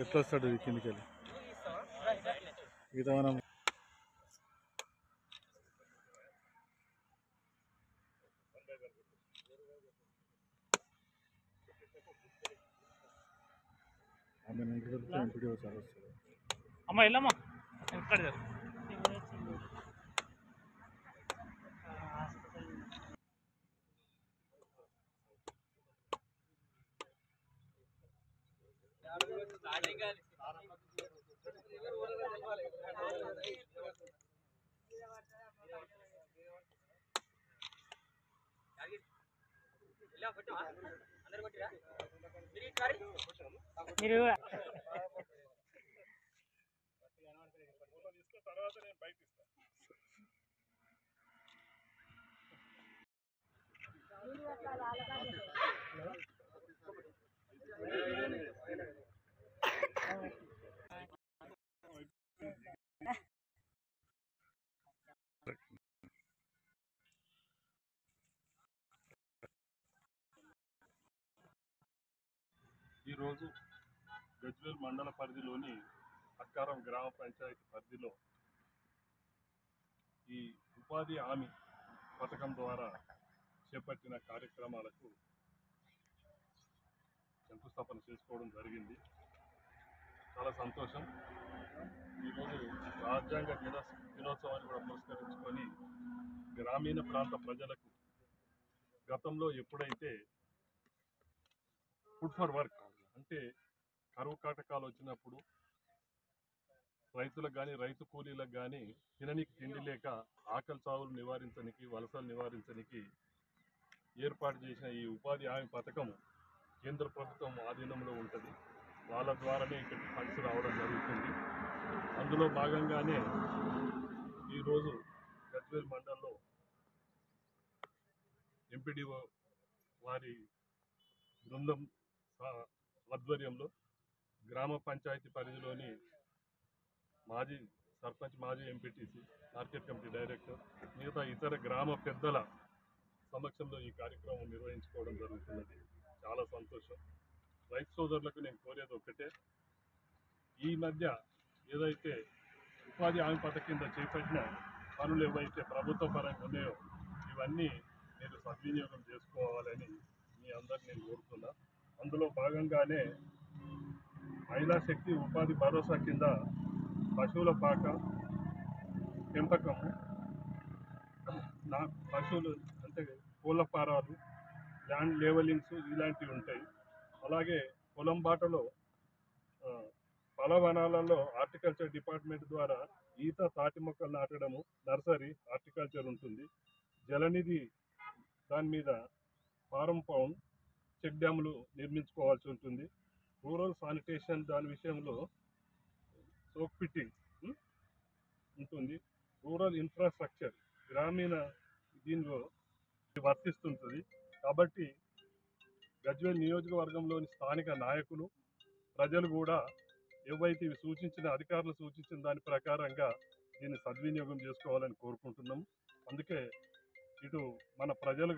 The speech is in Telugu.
ఎట్లా వస్తాడు కిందికి వెళ్ళి ఈత మనం ఆమె ఇంటికి వెళ్తే ఎంపీడీ సార్ వస్తుంది. అమ్మ వెళ్ళమ్మా ఎక్కడ మీరు ఈరోజు గజ్వేల్ మండల పరిధిలోని అక్కారం గ్రామ పంచాయతీ పరిధిలో ఈ ఉపాధి హామీ పథకం ద్వారా చేపట్టిన కార్యక్రమాలకు శంకుస్థాపన చేసుకోవడం జరిగింది. చాలా సంతోషం. ఈరోజు రాజ్యాంగ దినోత్సవాన్ని కూడా పురస్కరించుకొని గ్రామీణ ప్రాంత ప్రజలకు గతంలో ఎప్పుడైతే ఫుడ్ ఫర్ వర్క్ అంటే కరువు కాటకాలు వచ్చినప్పుడు రైతులకు కానీ రైతు కూలీలకు కానీ తిననికి తిండి లేక ఆకలి చావులు నివారించడానికి వలసలు నివారించడానికి ఏర్పాటు చేసిన ఈ ఉపాధి హామీ పథకం కేంద్ర ప్రభుత్వం ఆధీనంలో ఉంటుంది. వాళ్ళ ద్వారానే ఇక్కడికి ఫండ్స్ రావడం జరుగుతుంది. అందులో భాగంగానే ఈరోజు గజ్వేల్ మండలంలో ఎంపీడీఓ వారి బృందం ఆధ్వర్యంలో గ్రామ పంచాయతీ పరిధిలోని మాజీ సర్పంచ్, మాజీ ఎంపీటీసీ, మార్కెట్ కమిటీ డైరెక్టర్, మిగతా ఇతర గ్రామ పెద్దల సమక్షంలో ఈ కార్యక్రమం నిర్వహించుకోవడం జరుగుతున్నది. చాలా సంతోషం. రైతు సోదరులకు నేను కోరేది ఒక్కటే, ఈ మధ్య ఏదైతే ఉపాధి హామీ పథకం కింద చేపట్టిన పనులు ఏవైతే ప్రభుత్వ పరంగా ఉన్నాయో ఇవన్నీ మీరు సద్వినియోగం చేసుకోవాలని మీ అందరినీ నేను కోరుతున్నా. అందులో భాగంగానే మహిళా శక్తి ఉపాధి భరోసా కింద పశువుల పాక పెంపకము, పశువులు అంటే కోళ్ళ ఫారాలు, ల్యాండ్ లేవలింగ్స్ ఇలాంటివి ఉంటాయి. అలాగే పొలం బాటలో ఫలవనాలలో హార్టికల్చర్ డిపార్ట్మెంట్ ద్వారా ఈత, తాటి మొక్కలు నాటడము, నర్సరీ హార్టికల్చర్ ఉంటుంది. జలనిధి దాని మీద ఫారం పౌండ్, చెక్ డ్యాములు నిర్మించుకోవాల్సి ఉంటుంది. రూరల్ శానిటేషన్ దాని విషయంలో సోక్ ఫిట్టింగ్ ఉంటుంది. రూరల్ ఇన్ఫ్రాస్ట్రక్చర్ గ్రామీణ దీనిలో వర్తిస్తుంటుంది. కాబట్టి గజ్వేల్ నియోజకవర్గంలోని స్థానిక నాయకులు, ప్రజలు కూడా ఏవైతే అధికారులు సూచించిన దాని ప్రకారంగా దీన్ని సద్వినియోగం చేసుకోవాలని కోరుకుంటున్నాము. అందుకే ఇటు మన ప్రజలు